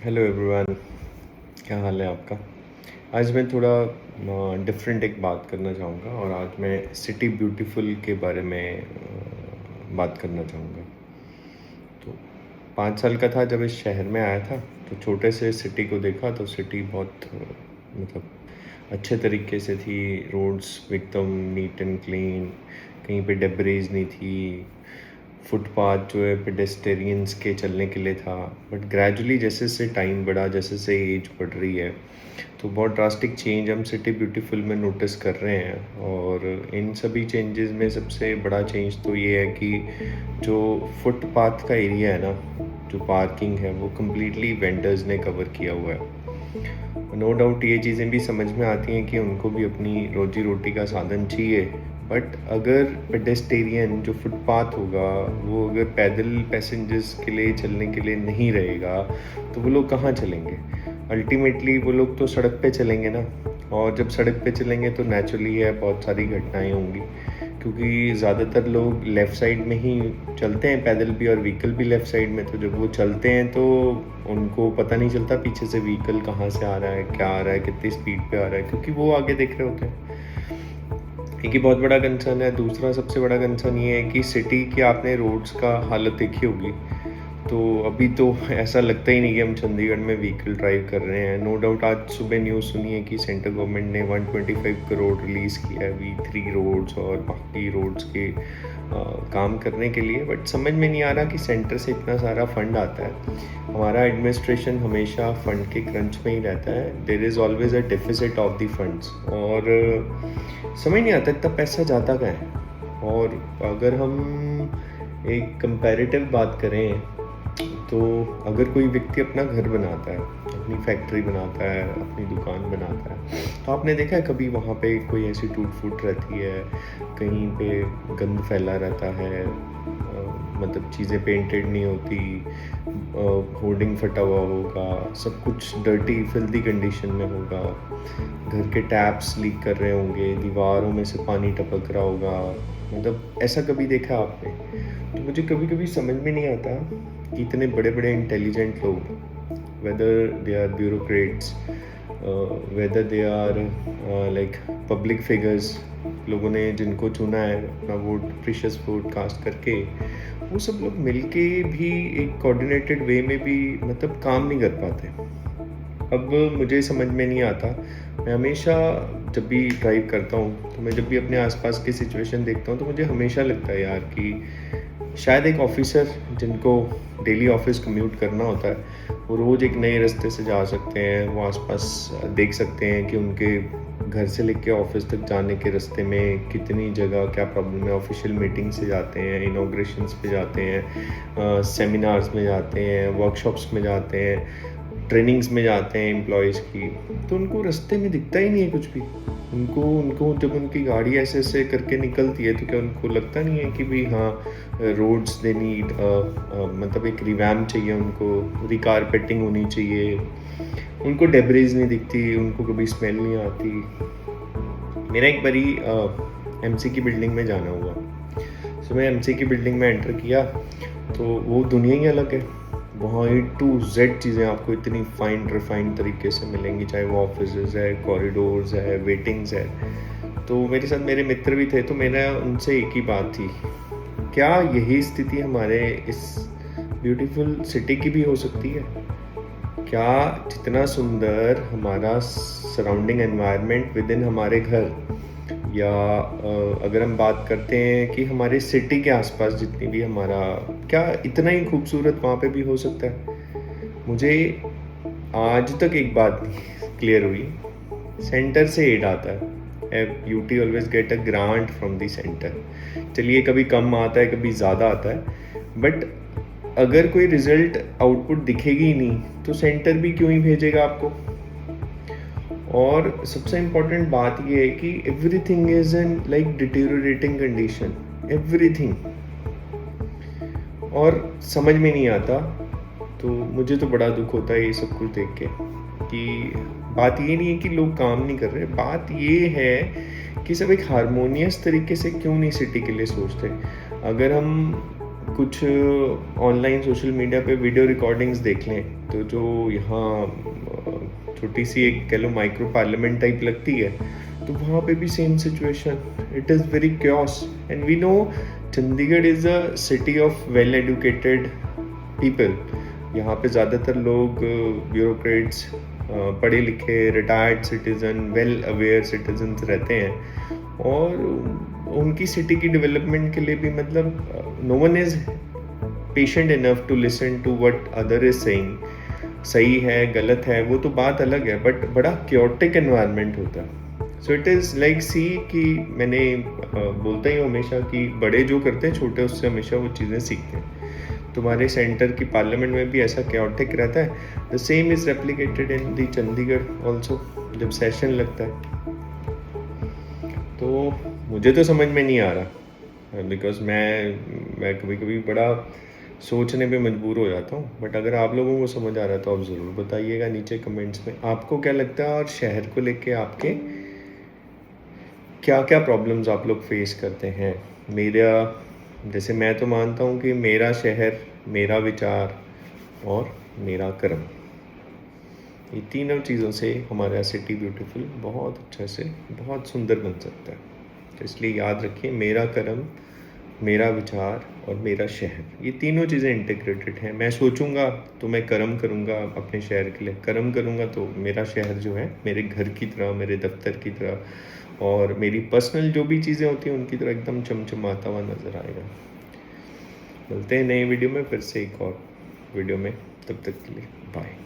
Hello everyone, क्या हाल है आपका। आज मैं थोड़ा डिफरेंट एक बात करना चाहूँगा और आज मैं सिटी ब्यूटीफुल के बारे में बात करना चाहूँगा। तो 5 साल का था जब इस शहर में आया था, तो छोटे से सिटी को देखा तो सिटी बहुत मतलब अच्छे तरीके से थी। रोड्स एकदम नीट एंड क्लीन, कहीं पे डेब्रीज नहीं थी। फुटपाथ जो है पेडेस्टेरियंस के चलने के लिए था। बट ग्रेजुअली जैसे से टाइम बढ़ा, जैसे से एज बढ़ रही है, तो बहुत ड्रास्टिक चेंज हम सिटी ब्यूटीफुल में नोटिस कर रहे हैं। और इन सभी चेंजेस में सबसे बड़ा चेंज तो ये है कि जो फुटपाथ का एरिया है ना, जो पार्किंग है, वो कम्प्लीटली वेंडर्स ने कवर किया हुआ है। नो डाउट ये चीज़ें भी समझ में आती हैं कि उनको भी अपनी रोजी रोटी का साधन चाहिए। बट अगर पेडेस्टेरियन जो फुटपाथ होगा वो अगर पैदल पैसेंजर्स के लिए चलने के लिए नहीं रहेगा, तो वो लोग कहाँ चलेंगे। अल्टीमेटली वो लोग तो सड़क पे चलेंगे ना। और जब सड़क पे चलेंगे तो नेचुरली है बहुत सारी घटनाएं होंगी, क्योंकि ज़्यादातर लोग लेफ़्ट साइड में ही चलते हैं, पैदल भी और व्हीकल भी लेफ़्ट साइड में। तो जब वो चलते हैं तो उनको पता नहीं चलता पीछे से व्हीकल कहाँ से आ रहा है, क्या आ रहा है, कितनी स्पीड पे आ रहा है, क्योंकि वो आगे देख रहे होते हैं। एक ही बहुत बड़ा कंसर्न है। दूसरा सबसे बड़ा कंसर्न ये है कि सिटी की आपने रोड्स का हालत देखी होगी, तो अभी तो ऐसा लगता ही नहीं कि हम चंडीगढ़ में व्हीकल ड्राइव कर रहे हैं। नो डाउट आज सुबह न्यूज़ सुनी है कि सेंट्रल गवर्नमेंट ने 125 करोड़ रिलीज़ किया है V3 रोड्स और बाकी रोड्स के काम करने के लिए। बट समझ में नहीं आ रहा कि सेंटर से इतना सारा फंड आता है, हमारा एडमिनिस्ट्रेशन हमेशा फंड के क्रंच में ही रहता है। There is always a deficit of the funds, और समझ नहीं आता इतना पैसा जाता कहाँ है। और अगर हम एक कंपैरेटिव बात करें, तो अगर कोई व्यक्ति अपना घर बनाता है, अपनी फैक्ट्री बनाता है, अपनी दुकान बनाता है, तो आपने देखा है कभी वहाँ पे कोई ऐसी टूट फूट रहती है, कहीं पे गंद फैला रहता है, मतलब चीज़ें पेंटेड नहीं होती, होर्डिंग फटा हुआ होगा, सब कुछ डर्टी फिल्दी कंडीशन में होगा, घर के टैप्स लीक कर रहे होंगे, दीवारों में से पानी टपक रहा होगा। मतलब ऐसा कभी देखा आपने? तो मुझे कभी कभी समझ में नहीं आता कि इतने बड़े बड़े इंटेलिजेंट लोग, whether they are bureaucrats, whether they are like public figures, लोगों ने जिनको चुना है अपना वोट, प्रीशियस वोट कास्ट करके, वो सब लोग मिलके भी एक कोऑर्डिनेटेड वे में भी मतलब काम नहीं कर पाते। अब मुझे समझ में नहीं आता। मैं हमेशा जब भी ड्राइव करता हूँ, तो मैं जब भी अपने आसपास की सिचुएशन देखता हूँ, तो मुझे हमेशा लगता है यार कि शायद एक ऑफिसर जिनको डेली ऑफिस कम्यूट करना होता है, वो रोज़ एक नए रास्ते से जा सकते हैं। वो आसपास देख सकते हैं कि उनके घर से लेके ऑफिस तक जाने के रास्ते में कितनी जगह क्या प्रॉब्लम है। ऑफिशियल मीटिंग से जाते हैं, इनॉग्रेशंस पे जाते हैं, सेमिनार्स में जाते हैं, वर्कशॉप्स में जाते हैं, ट्रेनिंग्स में जाते हैं एम्प्लॉयज़ की। तो उनको रास्ते में दिखता ही नहीं है कुछ भी। उनको उनको जब उनकी गाड़ी ऐसे ऐसे करके निकलती है, तो क्या उनको लगता नहीं है कि भाई हाँ, रोड्स दे नीड मतलब एक रिवैम्प चाहिए, उनको रिकारपेटिंग होनी चाहिए। उनको डेब्रीज नहीं दिखती, उनको कभी स्मेल नहीं आती। मेरा एक बारी एमसी की बिल्डिंग में जाना हुआ। सो मैं एमसी की बिल्डिंग में एंटर किया, तो वो दुनिया ही अलग है। वहाँ A to Z चीज़ें आपको इतनी फाइन रिफाइंड तरीके से मिलेंगी, चाहे वो ऑफिसेज है, कॉरिडोर्स है, वेटिंग्स है। तो मेरे साथ मेरे मित्र भी थे, तो मेरा उनसे एक ही बात थी, क्या यही स्थिति हमारे इस ब्यूटीफुल सिटी की भी हो सकती है? क्या जितना सुंदर हमारा सराउंडिंग एनवायरनमेंट विद इन हमारे घर, या अगर हम बात करते हैं कि हमारे सिटी के आसपास जितनी भी हमारा, क्या इतना ही खूबसूरत वहाँ पे भी हो सकता है? मुझे आज तक एक बात क्लियर हुई, सेंटर से एड आता है। UT always get a grant from the centre. चलिए कभी कम आता है, कभी ज़्यादा आता है, बट अगर कोई रिजल्ट आउटपुट दिखेगी ही नहीं, तो सेंटर भी क्यों ही भेजेगा आपको। और सबसे इम्पोर्टेंट बात यह है कि everything is in like deteriorating condition, everything. और समझ में नहीं आता। तो मुझे तो बड़ा दुख होता है ये सब कुछ देख के, कि बात ये नहीं है कि लोग काम नहीं कर रहे, बात ये है कि सब एक हारमोनियस तरीके से क्यों नहीं सिटी के लिए सोचते। अगर हम कुछ ऑनलाइन सोशल मीडिया पे वीडियो रिकॉर्डिंग्स देख लें तो जो यहाँ छोटी सी एक कह लो माइक्रो पार्लियामेंट टाइप लगती है, तो वहाँ पे भी same situation, it is very chaos. And we know Chandigarh is a city of well educated people. यहाँ पे ज़्यादातर लोग ब्यूरोक्रेट्स, पढ़े लिखे retired citizen, well aware citizens रहते हैं, और उनकी सिटी की डेवलपमेंट के लिए भी मतलब no one is patient enough to listen to what other is saying. सही है गलत है वो तो बात अलग है, बट बड़ा क्योटिक एनवायरनमेंट होता है। सो इट इज़ लाइक सी कि मैंने बोलता ही हूँ हमेशा कि बड़े जो करते हैं छोटे उससे हमेशा वो चीज़ें सीखते हैं। तुम्हारे सेंटर की पार्लियामेंट में भी ऐसा क्योटिक रहता है। The same is replicated in the Chandigarh also जब सेशन लगता है। तो मुझे तो समझ में नहीं आ रहा, बिकॉज मैं कभी कभी बड़ा सोचने पे मजबूर हो जाता हूँ। बट अगर आप लोगों को समझ आ रहा है तो आप ज़रूर बताइएगा नीचे कमेंट्स में आपको क्या लगता है, और शहर को लेके आपके क्या क्या प्रॉब्लम्स आप लोग फेस करते हैं। मेरा जैसे मैं तो मानता हूँ कि मेरा शहर, मेरा विचार और मेरा कर्म, ये तीनों चीज़ों से हमारा सिटी ब्यूटीफुल बहुत अच्छा से बहुत सुंदर बन सकता है। तो इसलिए याद रखिए, मेरा कर्म, मेरा विचार और मेरा शहर, ये तीनों चीज़ें इंटीग्रेटेड हैं। मैं सोचूंगा तो मैं कर्म करूंगा अपने शहर के लिए, कर्म करूंगा तो मेरा शहर जो है मेरे घर की तरह, मेरे दफ्तर की तरह और मेरी पर्सनल जो भी चीज़ें होती हैं उनकी तरह एकदम चमचमाता हुआ नज़र आएगा। मिलते हैं नई वीडियो में फिर से एक और वीडियो में, तब तक के लिए बाय।